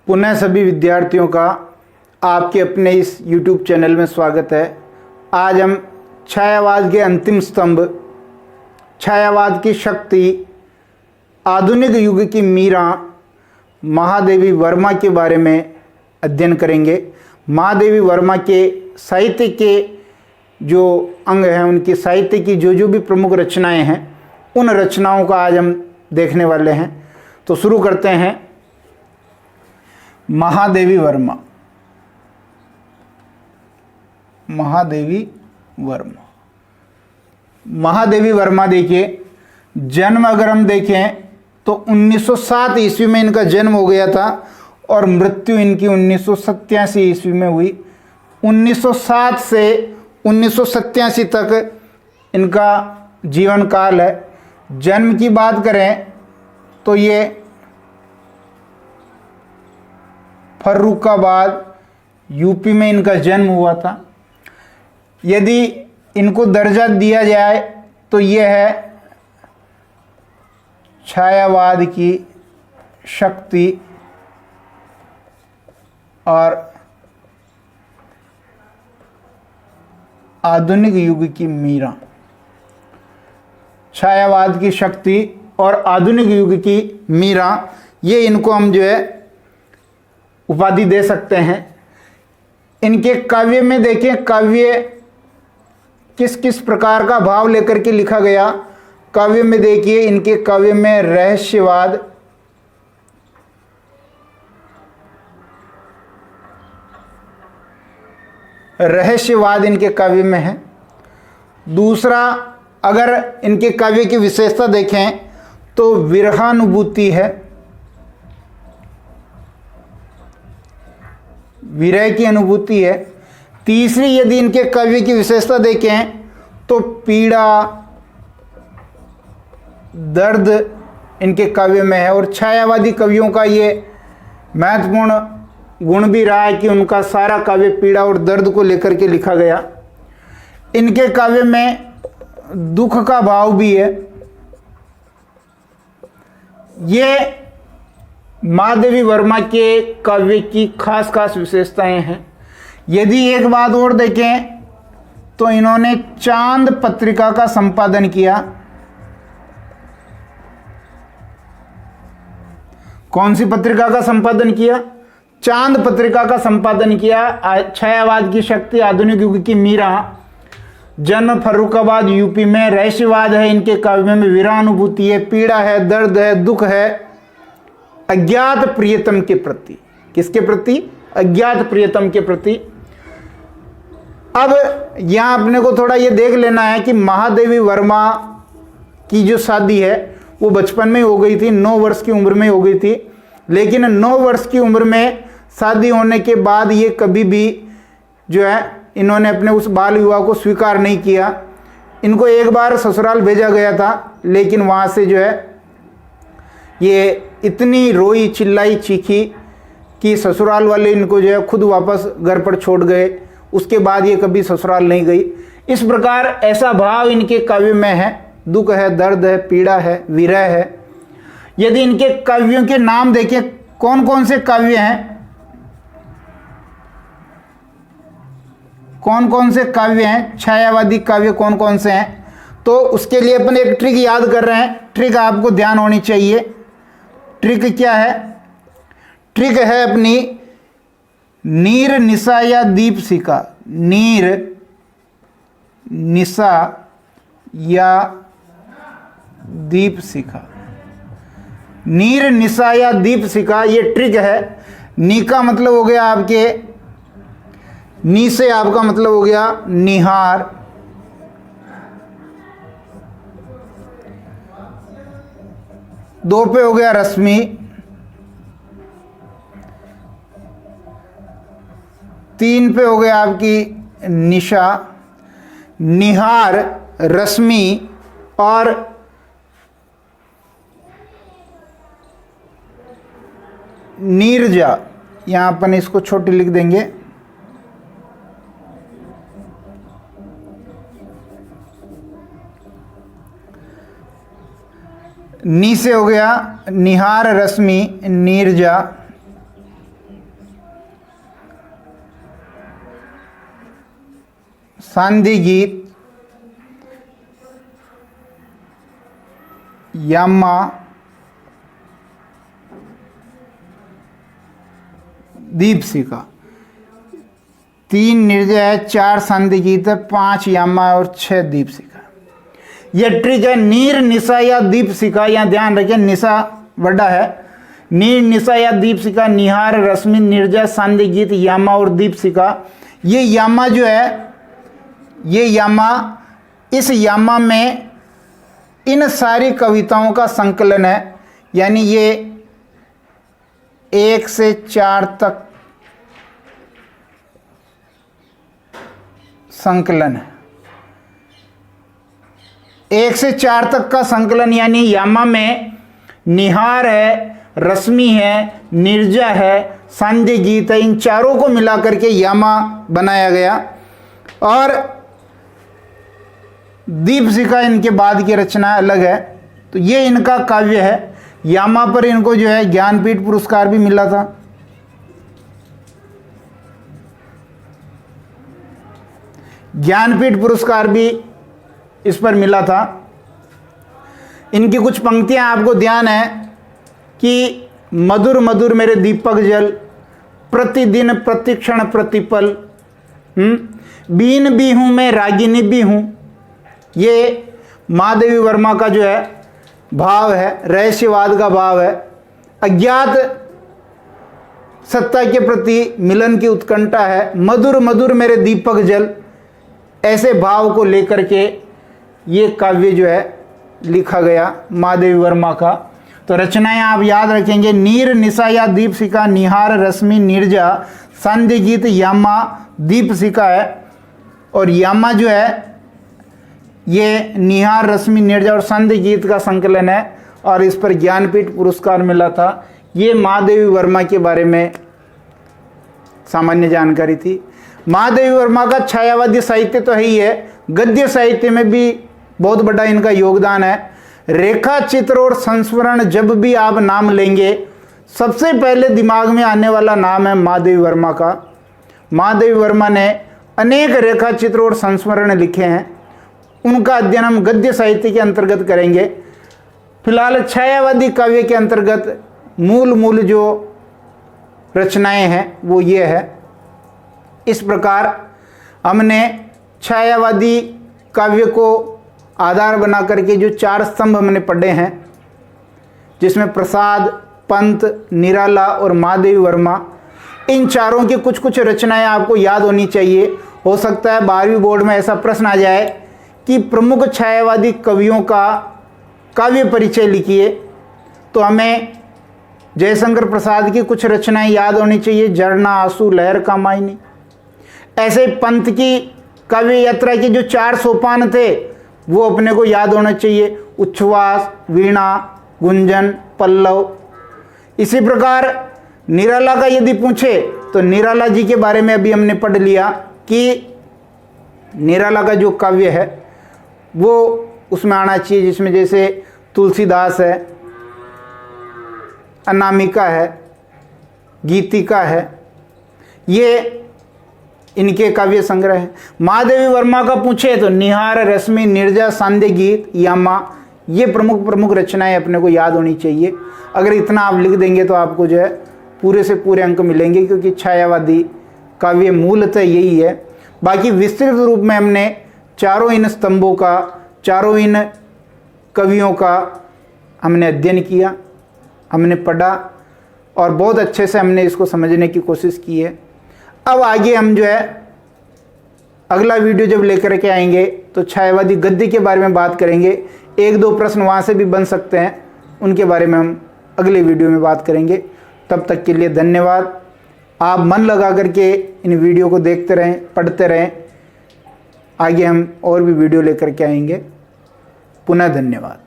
पुनः सभी विद्यार्थियों का आपके अपने इस YouTube चैनल में स्वागत है। आज हम छायावाद के अंतिम स्तंभ, छायावाद की शक्ति, आधुनिक युग की मीरा महादेवी वर्मा के बारे में अध्ययन करेंगे। महादेवी वर्मा के साहित्य के जो अंग हैं, उनकी साहित्य की जो भी प्रमुख रचनाएं हैं, उन रचनाओं का आज हम देखने वाले हैं। तो शुरू करते हैं। महादेवी वर्मा। महादेवी वर्मा महादेवी वर्मा देखिए, जन्म अगर हम देखें तो 1907 ईस्वी में इनका जन्म हो गया था और मृत्यु इनकी 1987 ईस्वी में हुई। 1907 से 1987 तक इनका जीवन काल है। जन्म की बात करें तो ये फर्रुखाबाद यूपी में इनका जन्म हुआ था। यदि इनको दर्जा दिया जाए तो यह है छायावाद की शक्ति और आधुनिक युग की मीरा। छायावाद की शक्ति और आधुनिक युग की मीरा, ये इनको हम जो है उपाधि दे सकते हैं। इनके काव्य में देखें, काव्य किस किस प्रकार का भाव लेकर के लिखा गया। काव्य में देखिए, इनके काव्य में रहस्यवाद, रहस्यवाद इनके काव्य में है। दूसरा, अगर इनके काव्य की विशेषता देखें तो विरहानुभूति है, विरह की अनुभूति है। तीसरी, यदि इनके काव्य की विशेषता देखें तो पीड़ा, दर्द इनके काव्य में है। और छायावादी कवियों का ये महत्वपूर्ण गुण भी रहा है कि उनका सारा काव्य पीड़ा और दर्द को लेकर के लिखा गया। इनके काव्य में दुख का भाव भी है। ये महादेवी वर्मा के काव्य की खास खास विशेषताएं हैं। यदि एक बात और देखें तो इन्होंने चांद पत्रिका का संपादन किया। कौन सी पत्रिका का संपादन किया? चांद पत्रिका का संपादन किया। छायावाद की शक्ति, आधुनिक युग की मीरा, जन्म फर्रुखाबाद यूपी में, रहस्यवाद है इनके काव्य में, विरहानुभूति है, पीड़ा है, दर्द है, दुख है, अज्ञात प्रियतम के प्रति। किसके प्रति? अज्ञात प्रियतम के प्रति। अब यहां अपने को थोड़ा ये देख लेना है कि महादेवी वर्मा की जो शादी है वो बचपन में हो गई थी, 9 वर्ष की उम्र में हो गई थी। लेकिन 9 वर्ष की उम्र में शादी होने के बाद ये कभी भी जो है, इन्होंने अपने उस बाल विवाह को स्वीकार नहीं किया। इनको एक बार ससुराल भेजा गया था, लेकिन वहाँ से जो है ये इतनी रोई, चिल्लाई, चीखी कि ससुराल वाले इनको जो है खुद वापस घर पर छोड़ गए। उसके बाद ये कभी ससुराल नहीं गई। इस प्रकार ऐसा भाव इनके काव्य में है। दुख है, दर्द है, पीड़ा है, विरह है। यदि इनके काव्यों के नाम देखें, कौन कौन से काव्य हैं, कौन कौन से काव्य हैं, छायावादी काव्य कौन कौन से हैं, तो उसके लिए अपन एक ट्रिक याद कर रहे हैं। ट्रिक आपको ध्यान होनी चाहिए। ट्रिक क्या है? ट्रिक है अपनी नीर, निशा या दीपशिखा। नीर, निशा या दीपशिखा। नीर, निशा या दीपशिखा, ये ट्रिक है। नी का मतलब हो गया आपके, नी से आपका मतलब हो गया निहार। दो पे हो गया रश्मि। 3 पे हो गया आपकी निशा। निहार, रश्मि और नीरजा। यहां अपन इसको छोटी लिख देंगे। नी से हो गया निहार, रश्मि, नीरजा। सांध्य गीत, यामा, दीपशिखा। 3 निर्जय है, 4 सांध्य गीत है, 5 यामा और 6 दीपशिखा। यह ट्रिक है। नीर, निशा या दीपशिखा, यहाँ ध्यान रखें निशा बड़ा है। नीर, निशा या दीपशिखा, निहार, रश्मि, निर्जय, सांध्य गीत, यामा और दीपशिखा। ये यामा जो है, ये यामा, इस यामा में इन सारी कविताओं का संकलन है। यानी ये 1 से 4 तक संकलन है। 1 से 4 तक का संकलन, यानी यामा में निहार है, रश्मि है, निर्जय है, सांध्य गीत है, इन चारों को मिलाकर के यामा बनाया गया। और दीपशिखा इनके बाद की रचना अलग है। तो ये इनका काव्य है। यामा पर इनको जो है ज्ञानपीठ पुरस्कार भी मिला था। ज्ञानपीठ पुरस्कार भी इस पर मिला था। इनकी कुछ पंक्तियां आपको ध्यान है कि मधुर मधुर मेरे दीपक जल, प्रतिदिन प्रतिक्षण प्रतिपल, बीन भी हूं मैं, रागिनी भी हूं। ये महादेवी वर्मा का जो है भाव है, रहस्यवाद का भाव है। अज्ञात सत्ता के प्रति मिलन की उत्कंठा है। मधुर मधुर मेरे दीपक जल, ऐसे भाव को लेकर के ये काव्य जो है लिखा गया महादेवी वर्मा का। तो रचनाएं आप याद रखेंगे, नीर, निशा या दीपशिखा, निहार, रश्मि, निर्जा, सांध्य गीत, यामा, दीपशिखा है। और यामा जो है ये निहार, रश्मि, निर्जा और सांध्य गीत का संकलन है और इस पर ज्ञानपीठ पुरस्कार मिला था। ये महादेवी वर्मा के बारे में सामान्य जानकारी थी। महादेवी वर्मा का छायावादी साहित्य तो है ही है, गद्य साहित्य में भी बहुत बड़ा इनका योगदान है। रेखा चित्र और संस्मरण जब भी आप नाम लेंगे, सबसे पहले दिमाग में आने वाला नाम है महादेवी वर्मा का। महादेवी वर्मा ने अनेक रेखा चित्र और संस्मरण लिखे हैं। उनका अध्ययन हम गद्य साहित्य के अंतर्गत करेंगे। फिलहाल छायावादी काव्य के अंतर्गत मूल जो रचनाएं हैं वो ये है। इस प्रकार हमने छायावादी काव्य को आधार बना करके जो 4 स्तंभ हमने पढ़े हैं, जिसमें प्रसाद, पंत, निराला और महादेवी वर्मा, इन चारों की कुछ रचनाएं आपको याद होनी चाहिए। हो सकता है 12वीं बोर्ड में ऐसा प्रश्न आ जाए कि प्रमुख छायावादी कवियों का काव्य परिचय लिखिए, तो हमें जयशंकर प्रसाद की कुछ रचनाएं याद होनी चाहिए, झरना, आंसू, लहर, कामायनी। ऐसे पंत की काव्य यात्रा के जो 4 सोपान थे वो अपने को याद होना चाहिए, उच्छ्वास, वीणा, गुंजन, पल्लव। इसी प्रकार निराला का यदि पूछे तो निराला जी के बारे में अभी हमने पढ़ लिया कि निराला का जो काव्य है वो उसमें आना चाहिए, जिसमें जैसे तुलसीदास है, अनामिका है, गीतिका है, ये इनके काव्य संग्रह है। महादेवी वर्मा का पूछे तो निहार, रश्मि, निर्जा, सांध्य गीत, यामा, ये प्रमुख रचनाएं अपने को याद होनी चाहिए। अगर इतना आप लिख देंगे तो आपको जो है पूरे से पूरे अंक मिलेंगे, क्योंकि छायावादी काव्य मूलतः यही है। बाकी विस्तृत रूप में हमने चारों इन स्तंभों का, चारों इन कवियों का हमने अध्ययन किया, हमने पढ़ा और बहुत अच्छे से हमने इसको समझने की कोशिश की है। अब आगे हम जो है अगला वीडियो जब लेकर के आएंगे तो छायावादी गद्य के बारे में बात करेंगे। 1-2 प्रश्न वहाँ से भी बन सकते हैं, उनके बारे में हम अगले वीडियो में बात करेंगे। तब तक के लिए धन्यवाद। आप मन लगा करके इन वीडियो को देखते रहें, पढ़ते रहें। आगे हम और भी वीडियो लेकर के आएंगे। पुनः धन्यवाद।